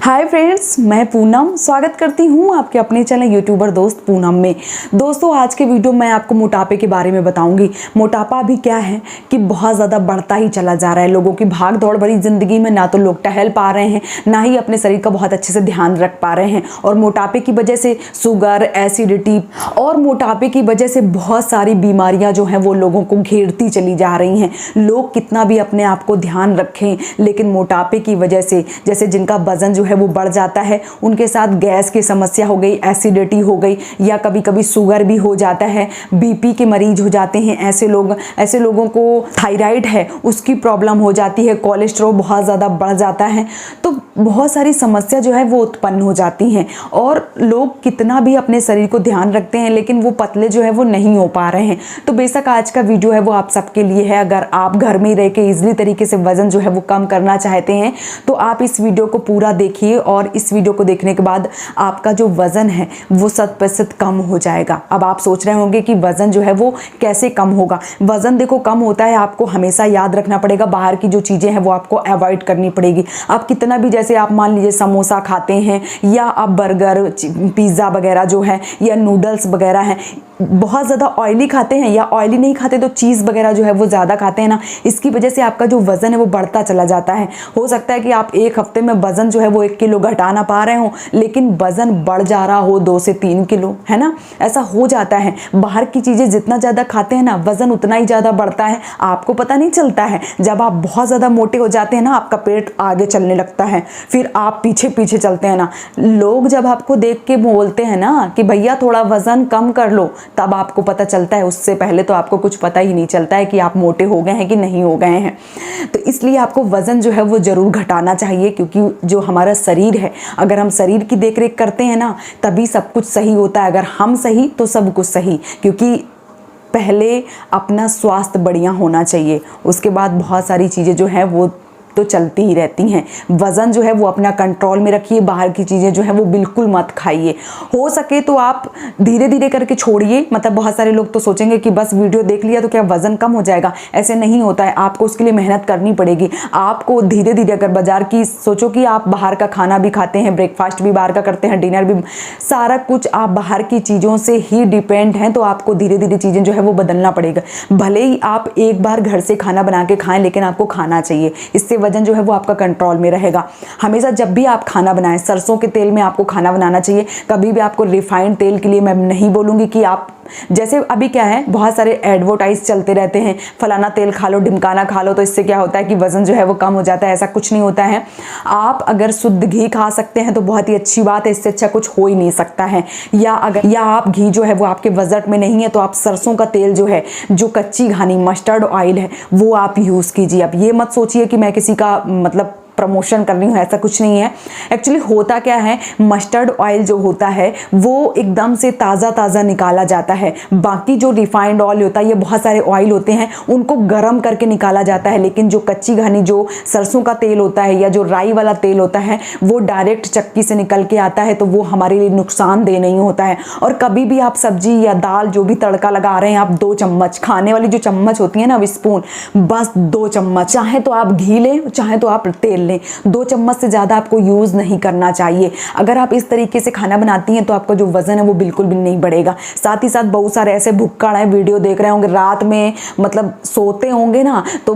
Hi friends, मैं पूनम स्वागत करती हूँ आपके अपने चैनल यूट्यूबर दोस्त पूनम में। दोस्तों, आज के वीडियो में आपको मोटापे के बारे में बताऊंगी। मोटापा अभी क्या है कि बहुत ज़्यादा बढ़ता ही चला जा रहा है। लोगों की भाग दौड़ भरी ज़िंदगी में ना तो लोग टहल पा रहे हैं, ना ही अपने शरीर का बहुत अच्छे से ध्यान रख पा रहे हैं। और मोटापे की वजह से शुगर, एसिडिटी और मोटापे की वजह से बहुत सारी बीमारियाँ जो हैं वो लोगों को घेरती चली जा रही हैं। लोग कितना भी अपने आप को ध्यान रखें, लेकिन मोटापे की वजह से, जैसे जिनका वजन जो है वो बढ़ जाता है, उनके साथ गैस की समस्या हो गई, एसिडिटी हो गई, या कभी कभी शुगर भी हो जाता है, बीपी के मरीज हो जाते हैं। ऐसे लोगों को थायराइड है उसकी प्रॉब्लम हो जाती है, कोलेस्ट्रॉल बहुत ज़्यादा बढ़ जाता है। तो बहुत सारी समस्या जो है वो उत्पन्न हो जाती हैं। और लोग कितना भी अपने शरीर को ध्यान रखते हैं, लेकिन वो पतले जो है वो नहीं हो पा रहे हैं। तो बेशक आज का वीडियो है वो आप सबके लिए है। अगर आप घर में रह के ईजिली तरीके से वजन जो है वो कम करना चाहते हैं तो आप इस वीडियो को पूरा देखिए, और इस वीडियो को देखने के बाद आपका जो वजन है वो 100% कम हो जाएगा। अब आप सोच रहे होंगे कि वजन जो है वो कैसे कम होगा। वजन देखो कम होता है, आपको हमेशा याद रखना पड़ेगा, बाहर की जो चीज़ें हैं वो आपको अवॉइड करनी पड़ेगी। आप कितना भी, जैसे आप मान लीजिए समोसा खाते हैं, या आप बर्गर, पिज़्ज़ा वगैरह जो है, या नूडल्स वगैरह हैं, बहुत ज़्यादा ऑयली खाते हैं, या ऑयली नहीं खाते तो चीज़ वगैरह जो है वो ज़्यादा खाते हैं ना, इसकी वजह से आपका जो वज़न है वो बढ़ता चला जाता है। हो सकता है कि आप एक हफ्ते में वज़न जो है वो 1 किलो घटा ना पा रहे हो, लेकिन वज़न बढ़ जा रहा हो 2 से 3 किलो, है ना। ऐसा हो जाता है। बाहर की चीज़ें जितना ज़्यादा खाते हैं ना, वज़न उतना ही ज़्यादा बढ़ता है। आपको पता नहीं चलता है। जब आप बहुत ज़्यादा मोटे हो जाते हैं ना, आपका पेट आगे चलने लगता है, फिर आप पीछे पीछे चलते हैं ना। लोग जब आपको देख के बोलते हैं ना कि भैया थोड़ा वज़न कम कर लो, तब आपको पता चलता है। उससे पहले तो आपको कुछ पता ही नहीं चलता है कि आप मोटे हो गए हैं कि नहीं हो गए हैं। तो इसलिए आपको वज़न जो है वो ज़रूर घटाना चाहिए, क्योंकि जो हमारा शरीर है, अगर हम शरीर की देखरेख करते हैं ना, तभी सब कुछ सही होता है। अगर हम सही तो सब कुछ सही, क्योंकि पहले अपना स्वास्थ्य बढ़िया होना चाहिए, उसके बाद बहुत सारी चीज़ें जो हैं वो तो चलती ही रहती हैं। वज़न जो है वो अपना कंट्रोल में रखिए, बाहर की चीज़ें जो है वो बिल्कुल मत खाइए। हो सके तो आप धीरे धीरे करके छोड़िए। मतलब बहुत सारे लोग तो सोचेंगे कि बस वीडियो देख लिया तो क्या वज़न कम हो जाएगा, ऐसे नहीं होता है। आपको उसके लिए मेहनत करनी पड़ेगी। आपको धीरे धीरे, अगर बाजार की सोचो कि आप बाहर का खाना भी खाते हैं, ब्रेकफास्ट भी बाहर का करते हैं, डिनर भी, सारा कुछ आप बाहर की चीज़ों से ही डिपेंड हैं, तो आपको धीरे धीरे चीज़ें जो है वो बदलना पड़ेगा। भले ही आप एक बार घर से खाना बना के खाएं, लेकिन आपको खाना चाहिए। इससे वजन जो है वो आपका कंट्रोल में रहेगा। हमेशा जब भी आप खाना बनाएं, सरसों के तेल में आपको खाना बनाना चाहिए। कभी भी आपको रिफाइंड तेल के लिए मैं नहीं बोलूँगी कि आप, जैसे अभी क्या है, बहुत सारे एडवर्टाइज चलते रहते हैं, फलाना तेल खा लो, ढिमकाना खा लो, तो इससे क्या होता है कि वज़न जो है वो कम हो जाता है। ऐसा कुछ नहीं होता है। आप अगर शुद्ध घी खा सकते हैं तो बहुत ही अच्छी बात है, इससे अच्छा कुछ हो ही नहीं सकता है। या आप घी जो है वो आपके बजट में नहीं है, तो आप सरसों का तेल जो है, जो कच्ची घानी मस्टर्ड ऑयल है, वो आप यूज़ कीजिए। अब ये मत सोचिए कि मैं किसी का मतलब प्रमोशन कर रही हूँ, ऐसा कुछ नहीं है। एक्चुअली होता क्या है, मस्टर्ड ऑयल जो होता है वो एकदम से ताज़ा ताज़ा निकाला जाता है। बाकी जो रिफाइंड ऑयल होता है, ये बहुत सारे ऑयल होते हैं, उनको गर्म करके निकाला जाता है। लेकिन जो कच्ची घानी, जो सरसों का तेल होता है, या जो राई वाला तेल होता है, वो डायरेक्ट चक्की से निकल के आता है, तो वो हमारे लिए नुकसानदेह नहीं होता है। और कभी भी आप सब्जी या दाल जो भी तड़का लगा रहे हैं, आप 2 चम्मच, खाने वाली जो चम्मच होती है ना, स्पून, बस 2 चम्मच, चाहे तो आप घी लें, चाहे तो आप तेल लें, 2 चम्मच से ज़्यादा आपको यूज़ नहीं करना चाहिए। अगर आप इस तरीके से खाना बनाती हैं तो आपका जो वज़न है वो बिल्कुल भी नहीं बढ़ेगा। साथ ही साथ बहुत सारे ऐसे भुक्कड़ हैं, वीडियो देख रहे होंगे, रात में मतलब सोते होंगे ना, तो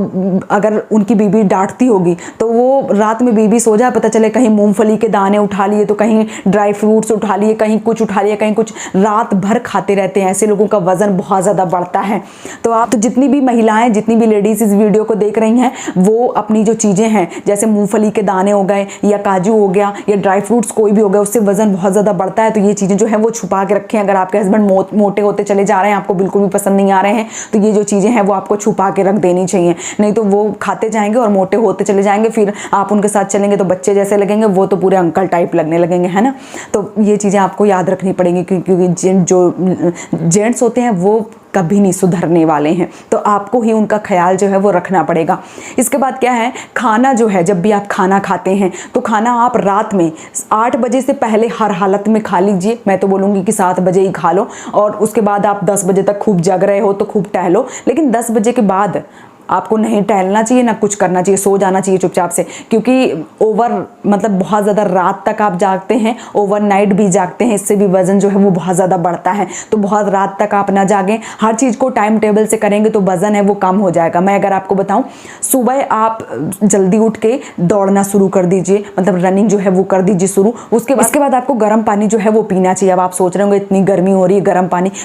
अगर उनकी बीवी डांटती होगी तो वो रात में बीवी सो जाए, पता चले कहीं मूंगफली के दाने उठा लिए, तो कहीं ड्राई फ्रूट्स उठा लिए, कहीं कुछ उठा लिए, कहीं कुछ, रात भर खाते रहते हैं। ऐसे लोगों का वज़न बहुत ज़्यादा बढ़ता है। तो आप, तो जितनी भी महिलाएं, जितनी भी लेडीज़ इस वीडियो को देख रही हैं, वो अपनी जो चीज़ें हैं, जैसे मूंगफली के दाने हो गए, या काजू हो गया, या ड्राई फ्रूट्स कोई भी हो गया, उससे वजन बहुत ज़्यादा बढ़ता है। तो ये चीज़ें जो है वो छुपा के रखें। अगर आपके हस्बैंड मोटे होते चले जा रहे हैं, आपको बिल्कुल भी पसंद नहीं आ रहे हैं, तो ये जो चीज़ें हैं वो आपको छुपा के रख देनी चाहिए। नहीं तो वो खाते जाएंगे और मोटे होते चले जाएंगे, फिर आप उनके साथ चलेंगे तो बच्चे जैसे लगेंगे, वो तो पूरे अंकल टाइप लगने लगेंगे, है ना। तो ये चीज़ें आपको याद रखनी पड़ेंगी, क्योंकि जो जेंट्स होते हैं वो कभी नहीं सुधरने वाले हैं, तो आपको ही उनका ख्याल जो है वो रखना पड़ेगा। इसके बाद क्या है, खाना जो है, जब भी आप खाना खाते हैं तो खाना आप रात में 8 बजे से पहले हर हालत में खा लीजिए। मैं तो बोलूँगी कि 7 बजे ही खा लो, और उसके बाद आप 10 बजे तक खूब जग रहे हो तो खूब टहलो, लेकिन 10 बजे के बाद आपको नहीं टहलना चाहिए, ना कुछ करना चाहिए, सो जाना चाहिए चुपचाप से, क्योंकि ओवर मतलब बहुत ज़्यादा रात तक आप जागते हैं, ओवरनाइट भी जागते हैं, इससे भी वज़न जो है वो बहुत ज़्यादा बढ़ता है। तो बहुत रात तक आप ना जागें, हर चीज़ को टाइम टेबल से करेंगे तो वज़न है वो कम हो जाएगा। मैं अगर आपको बताऊं, सुबह आप जल्दी उठ के दौड़ना शुरू कर दीजिए, मतलब रनिंग जो है वो कर दीजिए शुरू। उसके बाद आपको गर्म पानी जो है वो पीना चाहिए। अब आप सोच रहे होंगे इतनी गर्मी हो रही है,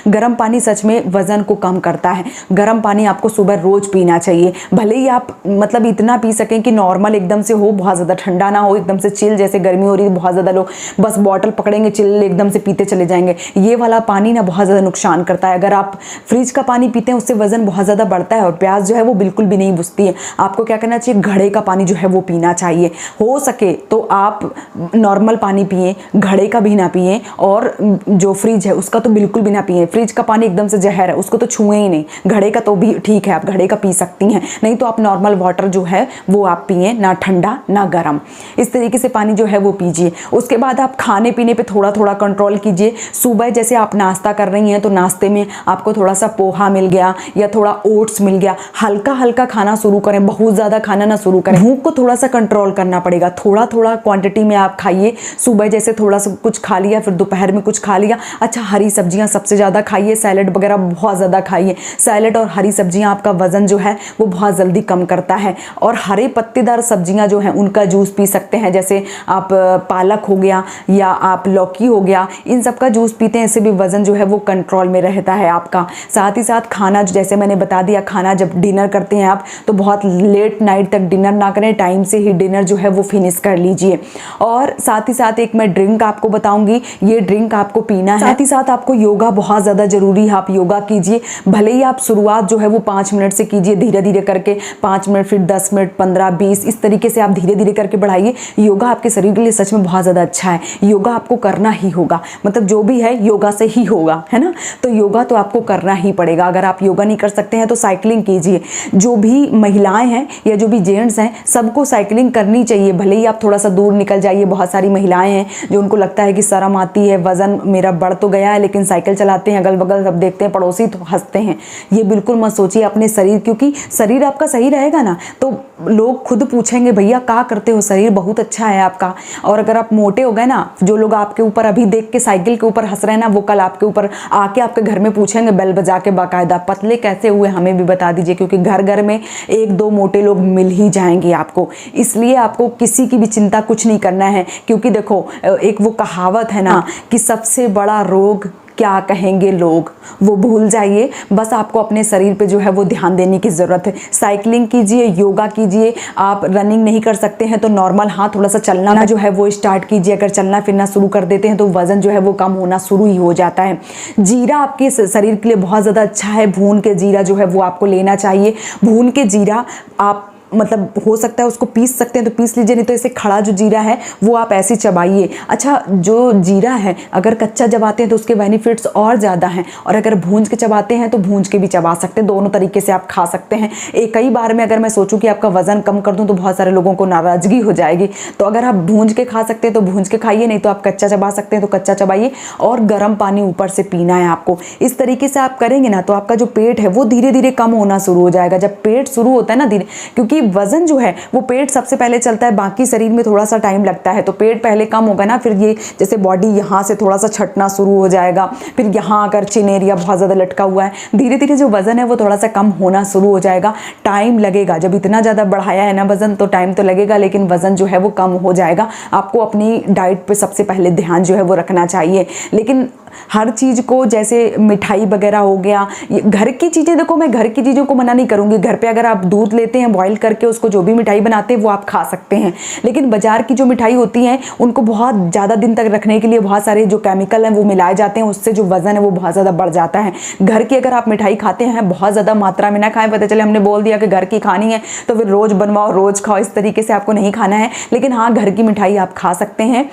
गर्म पानी सच में वज़न को कम करता है। गर्म पानी आपको सुबह रोज़ पीना चाहिए, भले ही आप मतलब इतना पी सकें कि नॉर्मल एकदम से हो, बहुत ज़्यादा ठंडा ना हो, एकदम से चिल, जैसे गर्मी हो रही है बहुत ज़्यादा लोग बस बॉटल पकड़ेंगे चिल एकदम से पीते चले जाएंगे। ये वाला पानी ना बहुत ज़्यादा नुकसान करता है। अगर आप फ्रिज का पानी पीते हैं उससे वज़न बहुत ज़्यादा बढ़ता है और प्यास जो है वो बिल्कुल भी नहीं बुझती है। आपको क्या करना चाहिए, घड़े का पानी जो है वो पीना चाहिए। हो सके तो आप नॉर्मल पानी पिए, घड़े का भी ना पिए, और जो फ्रिज है उसका तो बिल्कुल भी ना पिए। फ्रिज का पानी एकदम से जहर है, उसको तो छुए ही नहीं। घड़े का तो भी ठीक है, आप घड़े का पी सकती हैं, नहीं तो आप नॉर्मल वाटर जो है वो आप पिए, ना ठंडा ना गर्म, इस तरीके से पानी जो है वो पीजिए। उसके बाद आप खाने पीने पे थोड़ा थोड़ा कंट्रोल कीजिए। सुबह जैसे आप नाश्ता कर रही हैं तो नाश्ते में आपको थोड़ा सा पोहा मिल गया या थोड़ा ओट्स मिल गया, हल्का हल्का खाना शुरू करें, बहुत ज़्यादा खाना ना शुरू करें। भूख को थोड़ा सा कंट्रोल करना पड़ेगा, थोड़ा थोड़ा क्वांटिटी में आप खाइए। सुबह जैसे थोड़ा सा कुछ खा लिया, फिर दोपहर में कुछ खा लिया। अच्छा, हरी सब्जियां सबसे ज़्यादा खाइए, सैलेड वगैरह बहुत ज़्यादा खाइए। सैलेड और हरी सब्जियां आपका वज़न जो है वो बहुत जल्दी कम करता है। और हरे पत्तेदार सब्जियां जो हैं उनका जूस पी सकते हैं, जैसे आप पालक हो गया या आप लौकी हो गया, इन सब का जूस पीते हैं, इससे भी वज़न जो है वो कंट्रोल में रहता है आपका। साथ ही साथ खाना, जैसे मैंने बता दिया, खाना जब डिनर करते हैं आप तो बहुत लेट नाइट तक डिनर ना करें, टाइम से ही डिनर जो है वो फिनिश कर लीजिए। और साथ ही साथ एक मैं ड्रिंक आपको बताऊंगी, ये ड्रिंक आपको पीना है। साथ ही साथ आपको योगा बहुत ज़्यादा ज़रूरी है, आप योगा कीजिए। भले ही आप शुरुआत जो है वो 5 मिनट से कीजिए, धीरे धीरे करके 5 मिनट, फिर 10 मिनट, 15, 20, इस तरीके से आप धीरे धीरे करके बढ़ाइए। योगा आपके शरीर के लिए सच में बहुत ज़्यादा अच्छा है। योगा आपको करना ही होगा, मतलब जो भी है योगा से ही होगा, है ना। तो योगा तो आपको करना ही पड़ेगा। अगर आप योगा नहीं कर सकते हैं तो साइकिलिंग कीजिए। जो भी महिलाएं हैं या जो भी जेंट्स हैं, सबको साइकिलिंग करनी चाहिए। भले ही आप थोड़ा सा दूर निकल जाइए, बहुत सारी महिलाएं हैं जो उनको लगता है कि शर्म आती है, वज़न मेरा बढ़ तो गया है, लेकिन साइकिल चलाते हैं, अगल बगल सब देखते हैं, पड़ोसी तो हंसते हैं। ये बिल्कुल मत सोचिए अपने शरीर, क्योंकि शरीर आपका सही रहेगा ना तो लोग खुद पूछेंगे भैया क्या करते हो, शरीर बहुत अच्छा है आपका। और अगर आप मोटे हो गए ना, जो लोग आपके ऊपर अभी देख के साइकिल के ऊपर हंस रहे हैं ना, वो कल आपके ऊपर आके आपके घर में पूछेंगे बेल बजा के बाकायदा, पतले कैसे हुए हमें भी बता दीजिए, क्योंकि घर घर में 1-2 मोटे लोग मिल ही जाएंगे आपको। इसलिए आपको किसी की भी चिंता कुछ नहीं करना है, क्योंकि देखो एक वो कहावत है ना कि सबसे बड़ा रोग क्या कहेंगे लोग, वो भूल जाइए। बस आपको अपने शरीर पे जो है वो ध्यान देने की ज़रूरत है। साइकिलिंग कीजिए, योगा कीजिए। आप रनिंग नहीं कर सकते हैं तो नॉर्मल थोड़ा सा चलना जो है वो स्टार्ट कीजिए। अगर चलना फिरना शुरू कर देते हैं तो वज़न जो है वो कम होना शुरू ही हो जाता है। जीरा आपके शरीर के लिए बहुत ज़्यादा अच्छा है। भून के जीरा जो है वो आपको लेना चाहिए। भून के जीरा आप मतलब हो सकता है उसको पीस सकते हैं तो पीस लीजिए, नहीं तो ऐसे खड़ा जो जीरा है वो आप ऐसे चबाइए। अच्छा, जो जीरा है अगर कच्चा चबाते हैं तो उसके बेनिफिट्स और ज़्यादा हैं, और अगर भूंज के चबाते हैं तो भूंज के भी चबा सकते हैं। दोनों तरीके से आप खा सकते हैं। कई बार में अगर मैं सोचूं कि आपका वज़न कम कर दूं तो बहुत सारे लोगों को नाराज़गी हो जाएगी। तो अगर आप भूंज के खा सकते हैं तो भूंज के खाइए, नहीं तो आप कच्चा चबा सकते हैं तो कच्चा चबाइए, और गर्म पानी ऊपर से पीना है आपको। इस तरीके से आप करेंगे ना तो आपका जो पेट है वो धीरे धीरे कम होना शुरू हो जाएगा। जब पेट शुरू होता है ना धीरे, क्योंकि वजन जो है वो पेट सबसे पहले चलता है, बाकी शरीर में थोड़ा सा टाइम लगता है। तो पेट पहले कम होगा ना, फिर ये जैसे बॉडी यहाँ से थोड़ा सा छटना शुरू हो जाएगा, फिर यहाँ अगर चिन एरिया बहुत ज़्यादा लटका हुआ है, धीरे धीरे जो वजन है वो थोड़ा सा कम होना शुरू हो जाएगा। टाइम लगेगा, जब इतना ज़्यादा बढ़ाया है ना वजन तो टाइम तो लगेगा, लेकिन वजन जो है वो कम हो जाएगा। आपको अपनी डाइट पे सबसे पहले ध्यान जो है वो रखना चाहिए। लेकिन हर चीज़ को, जैसे मिठाई वगैरह हो गया, घर की चीज़ें, देखो मैं घर की चीज़ों को मना नहीं करूँगी। घर पे अगर आप दूध लेते हैं बॉईल करके, उसको जो भी मिठाई बनाते हैं वो आप खा सकते हैं। लेकिन बाजार की जो मिठाई होती हैं उनको बहुत ज़्यादा दिन तक रखने के लिए बहुत सारे जो केमिकल हैं वो मिलाए जाते हैं, उससे जो वज़न है वो बहुत ज़्यादा बढ़ जाता है। घर की अगर आप मिठाई खाते हैं बहुत ज़्यादा मात्रा में ना खाएं। पता चले हमने बोल दिया कि घर की खानी है तो फिर रोज़ बनवाओ रोज़ खाओ, इस तरीके से आपको नहीं खाना है। लेकिन हाँ, घर की मिठाई आप खा सकते हैं,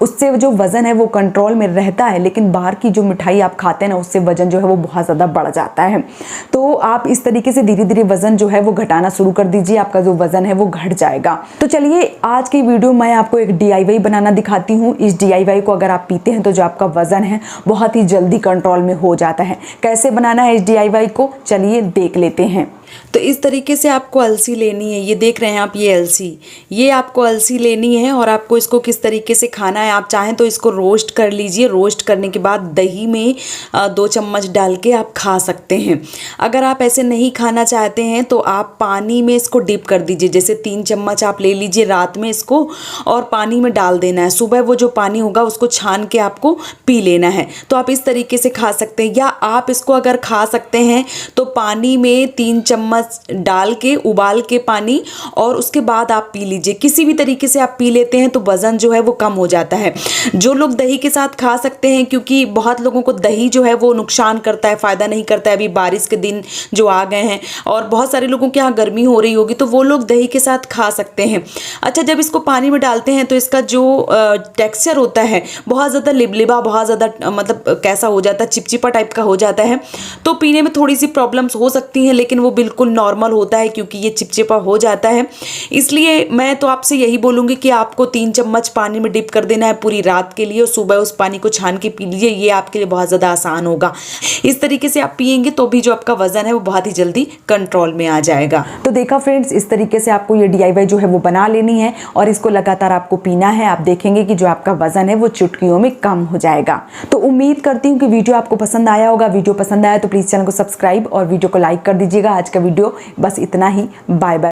उससे जो वज़न है वो कंट्रोल में रहता है। लेकिन बाहर की जो मिठाई आप खाते हैं ना उससे वजन जो है वो बहुत ज़्यादा बढ़ जाता है। तो आप इस तरीके से धीरे धीरे वजन जो है वो घटाना शुरू कर दीजिए, आपका जो वजन है वो घट जाएगा। तो चलिए आज की वीडियो मैं आपको एक DIY बनाना दिखाती हूँ। इस DIY को अगर आप पीते हैं तो जो आपका वजन है बहुत ही जल्दी कंट्रोल में हो जाता है। कैसे बनाना है इस DIY को, चलिए देख लेते हैं। तो इस तरीके से आपको अलसी लेनी है। ये देख रहे हैं आप, ये अलसी, ये आपको अलसी लेनी है और आपको इसको किस तरीके से खाना है, आप चाहें तो इसको रोस्ट कर लीजिए। रोस्ट करने के बाद दही में 2 चम्मच डाल के आप खा सकते हैं। अगर आप ऐसे नहीं खाना चाहते हैं तो आप पानी में इसको डिप कर दीजिए। जैसे 3 चम्मच आप ले लीजिए रात में इसको और पानी में डाल देना है। सुबह वो जो पानी होगा उसको छान के आपको पी लेना है। तो आप इस तरीके से खा सकते हैं, या आप इसको अगर खा सकते हैं तो पानी में 3 चम्मच डाल के उबाल के पानी और उसके बाद आप पी लीजिए। किसी भी तरीके से आप पी लेते हैं तो वजन जो है वो कम हो जाता है। जो लोग दही के साथ खा सकते हैं, क्योंकि बहुत लोगों को दही जो है वो नुकसान करता है, फायदा नहीं करता है। अभी बारिश के दिन जो आ गए हैं और बहुत सारे लोगों के यहाँ गर्मी हो रही होगी तो वो लोग दही के साथ खा सकते हैं। अच्छा, जब इसको पानी में डालते हैं तो इसका जो टेक्सचर होता है बहुत ज़्यादा लिबलिबा, बहुत ज़्यादा मतलब कैसा हो जाता है, चिपचिपा टाइप का हो जाता है। तो पीने में थोड़ी सी प्रॉब्लम्स हो सकती हैं, लेकिन वो बिल्कुल नॉर्मल होता है क्योंकि ये चिपचिपा हो जाता है। इसलिए मैं तो आपसे यही बोलूँगी कि आपको 3 चम्मच पानी में डिप कर देना है पूरी रात के लिए और सुबह उस पानी को छान के पी लीजिए। ये आपके लिए बहुत ज़्यादा आसान होगा। इस तरीके से आप पिएंगे तो भी जो आपका वजन है वो बहुत ही जल्दी कंट्रोल में आ जाएगा। तो देखा फ्रेंड्स, इस तरीके से आपको ये DIY जो है वो बना लेनी है और इसको लगातार आपको पीना है। आप देखेंगे कि जो आपका वजन है वो चुटकियों में कम हो जाएगा। तो उम्मीद करती हूँ कि वीडियो आपको पसंद आया होगा। वीडियो पसंद आया तो प्लीज़ चैनल को सब्सक्राइब और वीडियो को लाइक कर दीजिएगा। आज का वीडियो बस इतना ही। Bye bye.